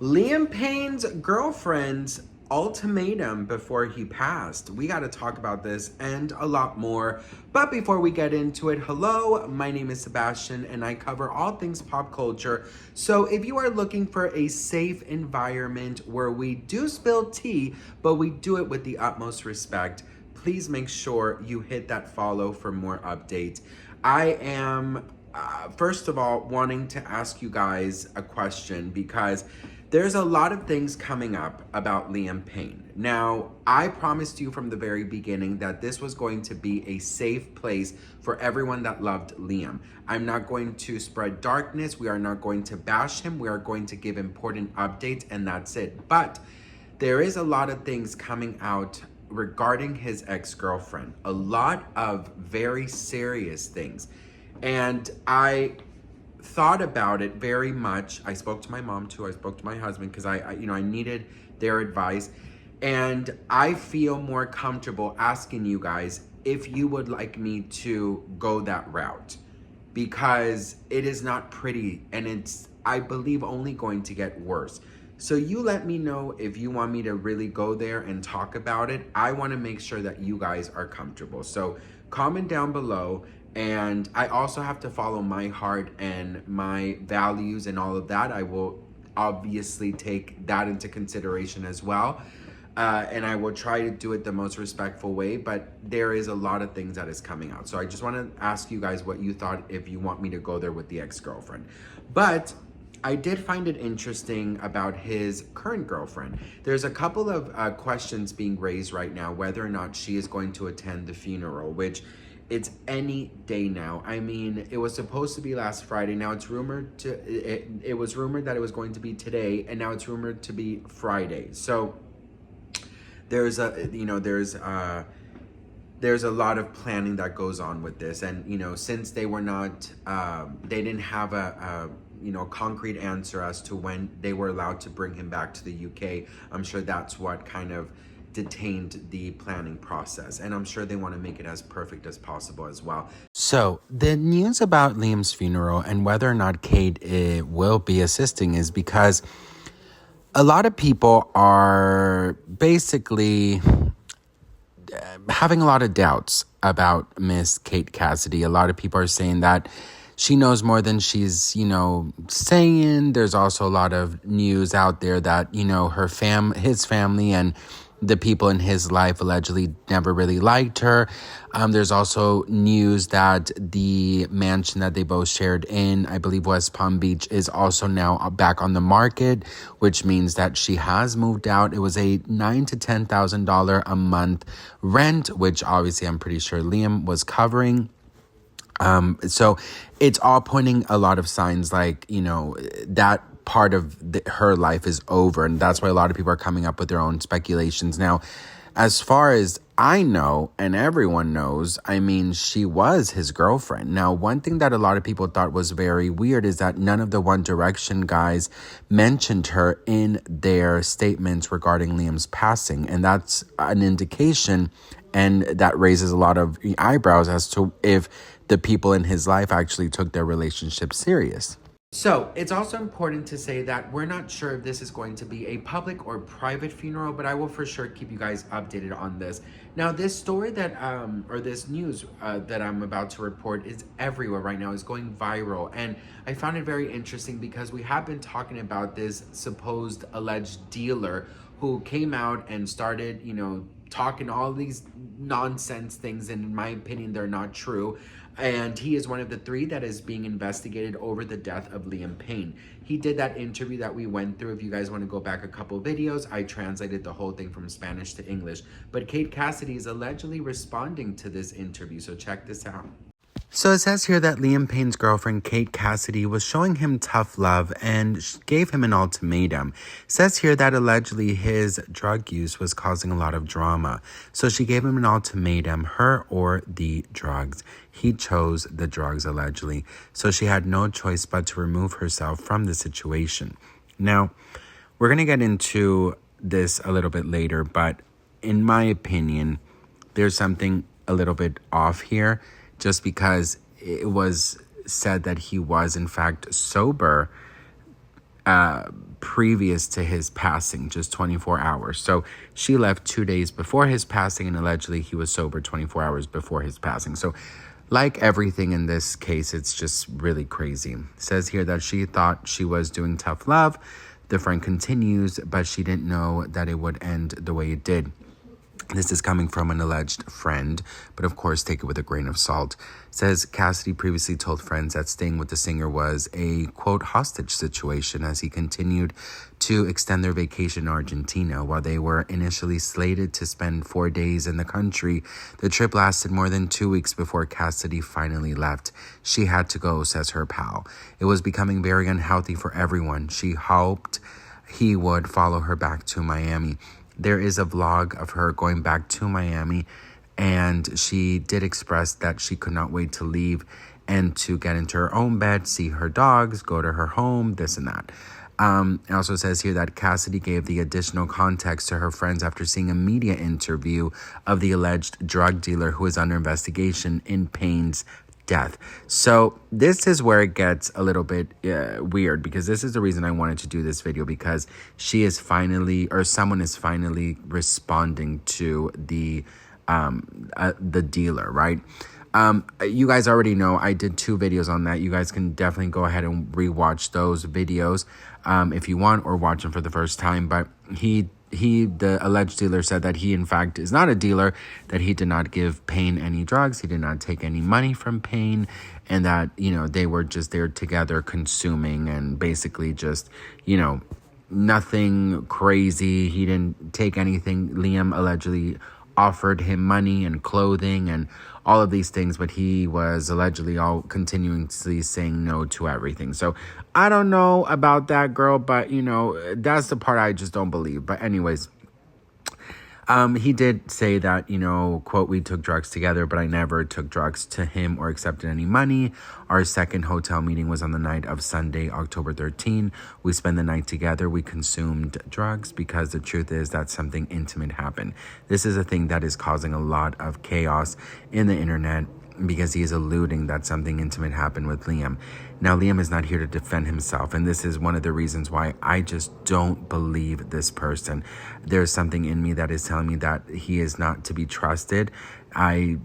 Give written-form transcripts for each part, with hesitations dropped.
Liam Payne's girlfriend's ultimatum before he passed. We got to talk about this and a lot more. But before we get into it, hello, my name is Sebastian and I cover all things pop culture. So if you are looking for a safe environment where we do spill tea, but we do it with the utmost respect, please make sure you hit that follow for more updates. I am first of all, wanting to ask you guys a question because there's a lot of things coming up about Liam Payne. Now, I promised you from the very beginning that this was going to be a safe place for everyone that loved Liam. I'm not going to spread darkness. We are not going to bash him. We are going to give important updates, and that's it. But there is a lot of things coming out regarding his ex-girlfriend. A lot of very serious things. And I thought about it very much. I spoke to my mom too. I spoke to my husband because I needed their advice. And I feel more comfortable asking you guys if you would like me to go that route, because it is not pretty and it's, I believe, only going to get worse. So you let me know if you want me to really go there and talk about it. I want to make sure that you guys are comfortable. So comment down below. And I also have to follow my heart and my values and all of that. I will obviously take that into consideration as well. And I will try to do it the most respectful way, but there is a lot of things that is coming out. So I just want to ask you guys what you thought if you want me to go there with the ex-girlfriend. But I did find it interesting about his current girlfriend. There's a couple of questions being raised right now, whether or not she is going to attend the funeral, which it's any day now. I mean, it was supposed to be last Friday. Now it's rumored to, it was rumored that it was going to be today, and now it's rumored to be Friday. So there's a, there's a lot of planning that goes on with this. And, since they were not, they didn't have a concrete answer as to when they were allowed to bring him back to the UK, I'm sure that's what kind of detained the planning process, and I'm sure they want to make it as perfect as possible as well. So the news about Liam's funeral and whether or not Kate will be assisting is because a lot of people are basically having a lot of doubts about Miss Kate Cassidy. A lot of people are saying that she knows more than she's, saying. There's also a lot of news out there that, his family and the people in his life allegedly never really liked her. There's also news that the mansion that they both shared in, I believe, West Palm Beach, is also now back on the market, which means that she has moved out. It was a $9,000 to $10,000 a month rent, which obviously I'm pretty sure Liam was covering. So it's all pointing a lot of signs like, that part of her life is over. And that's why a lot of people are coming up with their own speculations. Now, as far as I know, and everyone knows, I mean, she was his girlfriend. Now, one thing that a lot of people thought was very weird is that none of the One Direction guys mentioned her in their statements regarding Liam's passing. And that's an indication, and that raises a lot of eyebrows as to if the people in his life actually took their relationship serious. So it's also important to say that we're not sure if this is going to be a public or private funeral, but I will for sure keep you guys updated on this. Now, this story that, or this news that I'm about to report is everywhere right now, is going viral. And I found it very interesting because we have been talking about this supposed alleged dealer who came out and started, talking all these nonsense things, and in my opinion, they're not true. And he is one of the 3 that is being investigated over the death of Liam Payne. He did that interview that we went through. If you guys want to go back a couple videos, I translated the whole thing from Spanish to English. But Kate Cassidy is allegedly responding to this interview, so check this out. So it says here that Liam Payne's girlfriend, Kate Cassidy, was showing him tough love and gave him an ultimatum. It says here that allegedly his drug use was causing a lot of drama. So she gave him an ultimatum, her or the drugs. He chose the drugs, allegedly. So she had no choice but to remove herself from the situation. Now, we're going to get into this a little bit later, but in my opinion, there's something a little bit off here. Just because it was said that he was, in fact, sober previous to his passing, just 24 hours. So she left 2 days before his passing, and allegedly he was sober 24 hours before his passing. So like everything in this case, it's just really crazy. It says here that she thought she was doing tough love. The friend continues, but she didn't know that it would end the way it did. This is coming from an alleged friend, but of course take it with a grain of salt. It says Cassidy previously told friends that staying with the singer was a, quote, hostage situation as he continued to extend their vacation in Argentina. While they were initially slated to spend 4 days in the country, the trip lasted more than 2 weeks before Cassidy finally left. She had to go, says her pal. It was becoming very unhealthy for everyone. She hoped he would follow her back to Miami. There is a vlog of her going back to Miami, and she did express that she could not wait to leave and to get into her own bed, see her dogs, go to her home, this and that. It also says here that Cassidy gave the additional context to her friends after seeing a media interview of the alleged drug dealer who is under investigation in Payne's death. So this is where it gets a little bit weird, because this is the reason I wanted to do this video, because she is finally, or someone is finally responding to the dealer, right? You guys already know I did 2 videos on that. You guys can definitely go ahead and rewatch those videos if you want, or watch them for the first time. But the alleged dealer said that he in fact is not a dealer, that he did not give Payne any drugs, he did not take any money from Payne, and that, you know, they were just there together consuming and basically just, you know, nothing crazy. He didn't take anything. Liam allegedly offered him money and clothing and all of these things, but he was allegedly all continuously saying no to everything. So I don't know about that, girl, but you know, that's the part I just don't believe. But anyways, he did say that, you know, quote, we took drugs together, but I never took drugs to him or accepted any money. Our second hotel meeting was on the night of Sunday, October 13. We spent the night together. We consumed drugs because the truth is that something intimate happened. This is a thing that is causing a lot of chaos in the internet, because he is alluding that something intimate happened with Liam. Now, Liam is not here to defend himself, and this is one of the reasons why I just don't believe this person. There's something in me that is telling me that he is not to be trusted. I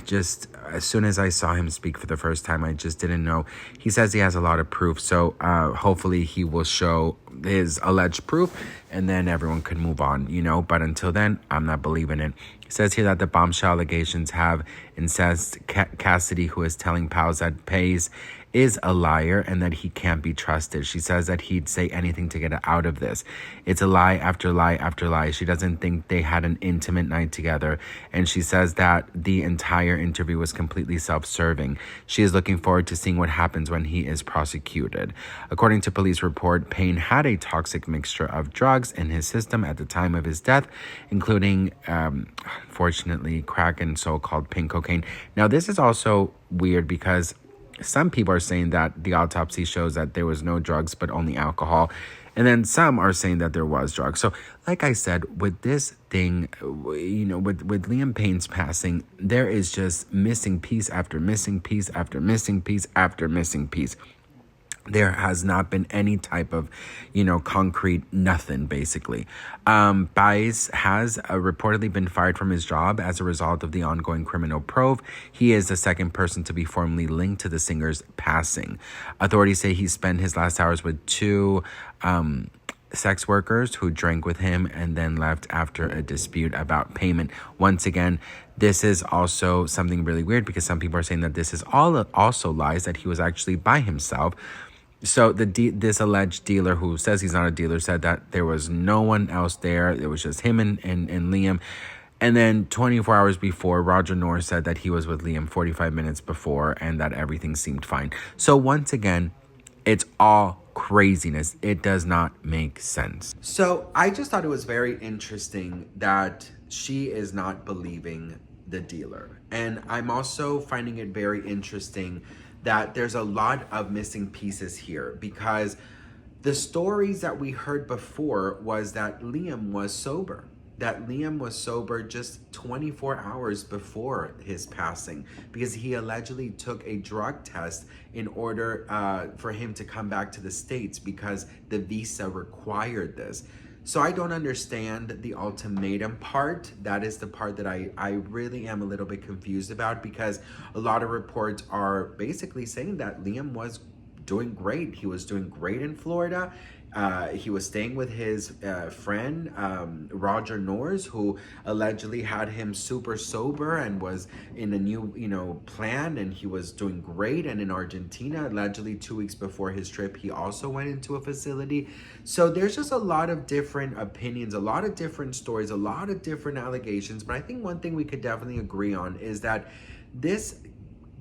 just, as soon as I saw him speak for the first time, I just didn't know. He says he has a lot of proof, so hopefully he will show his alleged proof, and then everyone can move on, you know. But until then, I'm not believing it. It says here that the bombshell allegations have incensed Cassidy, who is telling pals that Pays is a liar and that he can't be trusted. She says that he'd say anything to get out of this. It's a lie after lie after lie. She doesn't think they had an intimate night together, and she says that the entire interview was completely self-serving. She is looking forward to seeing what happens when he is prosecuted. According to police report, Payne had a toxic mixture of drugs in his system at the time of his death, including, unfortunately, crack and so-called pink cocaine. Now, this is also weird because some people are saying that the autopsy shows that there was no drugs, but only alcohol. And then some are saying that there was drugs. So like I said, with this thing, you know, with Liam Payne's passing, there is just missing piece after missing piece after missing piece after missing piece. There has not been any type of, you know, concrete nothing, basically. Baez has reportedly been fired from his job as a result of the ongoing criminal probe. He is the second person to be formally linked to the singer's passing. Authorities say he spent his last hours with 2 sex workers who drank with him and then left after a dispute about payment. Once again, this is also something really weird, because some people are saying that this is also lies, that he was actually by himself. So this alleged dealer, who says he's not a dealer, said that there was no one else there. It was just him and Liam. And then 24 hours before, Roger Norris said that he was with Liam 45 minutes before and that everything seemed fine. So once again, it's all craziness. It does not make sense. So I just thought it was very interesting that she is not believing the dealer. And I'm also finding it very interesting that there's a lot of missing pieces here, because the stories that we heard before was that Liam was sober. that Liam was sober just 24 hours before his passing, because he allegedly took a drug test in order for him to come back to the States because the visa required this. So I don't understand the ultimatum part. That is the part that I really am a little bit confused about, because a lot of reports are basically saying that Liam was doing great. He was doing great in Florida. He was staying with his friend, Roger Norris, who allegedly had him super sober and was in a new, plan, and he was doing great. And in Argentina, allegedly 2 weeks before his trip, he also went into a facility. So there's just a lot of different opinions, a lot of different stories, a lot of different allegations. But I think one thing we could definitely agree on is that this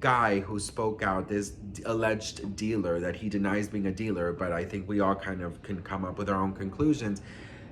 guy who spoke out, this alleged dealer that he denies being a dealer, but I think we all kind of can come up with our own conclusions.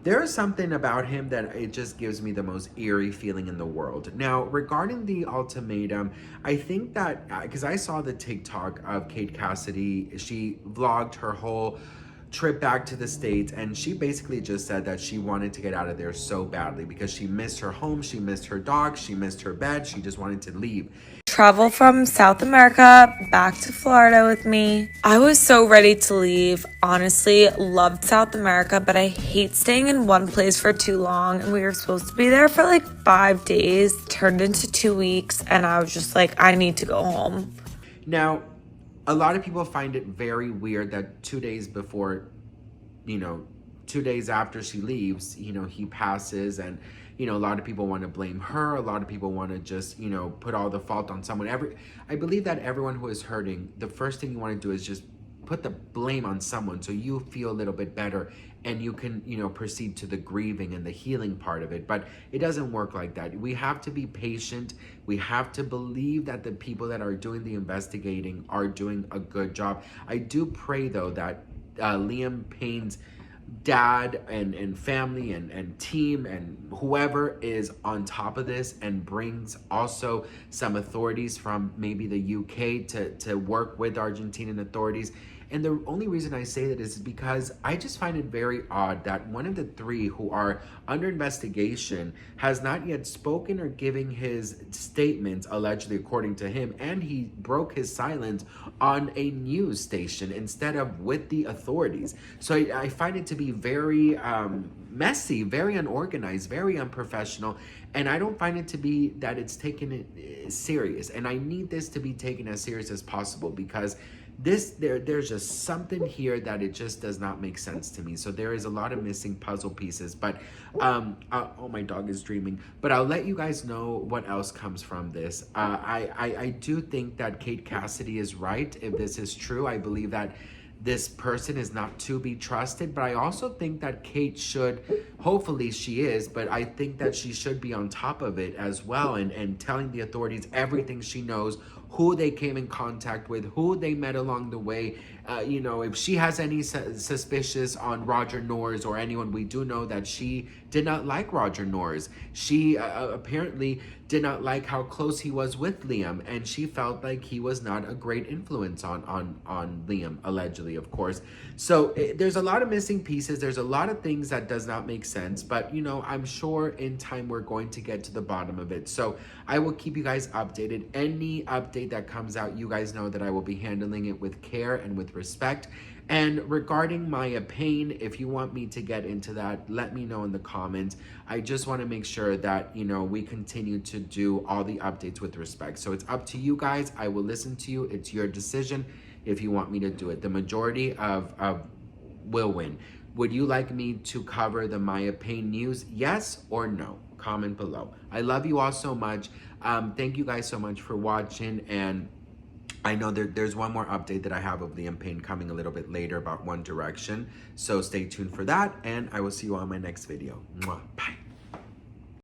There is something about him that it just gives me the most eerie feeling in the world. Now, regarding the ultimatum, I think that, because I saw the TikTok of Kate Cassidy, she vlogged her whole trip back to the States, and she basically just said that she wanted to get out of there so badly because she missed her home, she missed her dog, she missed her bed, she just wanted to leave. Travel from South America back to Florida with me. I was so ready to leave. Honestly, loved South America, but I hate staying in one place for too long. And we were supposed to be there for like 5 days, turned into 2 weeks, and I was just like, I need to go home. Now, a lot of people find it very weird that 2 days before, 2 days after she leaves, he passes, and a lot of people want to blame her. A lot of people want to just, put all the fault on someone. I believe that everyone who is hurting, the first thing you want to do is just put the blame on someone so you feel a little bit better and you can, proceed to the grieving and the healing part of it. But it doesn't work like that. We have to be patient. We have to believe that the people that are doing the investigating are doing a good job. I do pray, though, that Liam Payne's dad and family and team and whoever is on top of this and brings also some authorities from maybe the UK to work with Argentinian authorities. And the only reason I say that is because I just find it very odd that one of the three who are under investigation has not yet spoken or given his statements, allegedly according to him, and he broke his silence on a news station instead of with the authorities. So I find it to be very messy, very unorganized, very unprofessional, and I don't find it to be that it's taken it serious. And I need this to be taken as serious as possible, because there's just something here that it just does not make sense to me. So there is a lot of missing puzzle pieces, but oh, my dog is dreaming. But I'll let you guys know what else comes from this. I do think that Kate Cassidy is right. If this is true, I believe that this person is not to be trusted, but I also think that Kate should, hopefully she is, but I think that she should be on top of it as well, and telling the authorities everything she knows, who they came in contact with, who they met along the way. If she has any suspicious on Roger Norris or anyone, we do know that she did not like Roger Norris. She apparently did not like how close he was with Liam, and she felt like he was not a great influence on Liam, allegedly, of course. So there's a lot of missing pieces. There's a lot of things that does not make sense, but I'm sure in time we're going to get to the bottom of it. So I will keep you guys updated. Any update that comes out, you guys know that I will be handling it with care and with respect. And regarding Maya Payne, if you want me to get into that, let me know in the comments. I just want to make sure that, we continue to do all the updates with respect. So it's up to you guys. I will listen to you. It's your decision if you want me to do it. The majority of will win. Would you like me to cover the Maya Payne news? Yes or no? Comment below. I love you all so much. Thank you guys so much for watching, and I know there's one more update that I have of Liam Payne coming a little bit later about One Direction. So stay tuned for that, and I will see you on my next video. Mwah. Bye.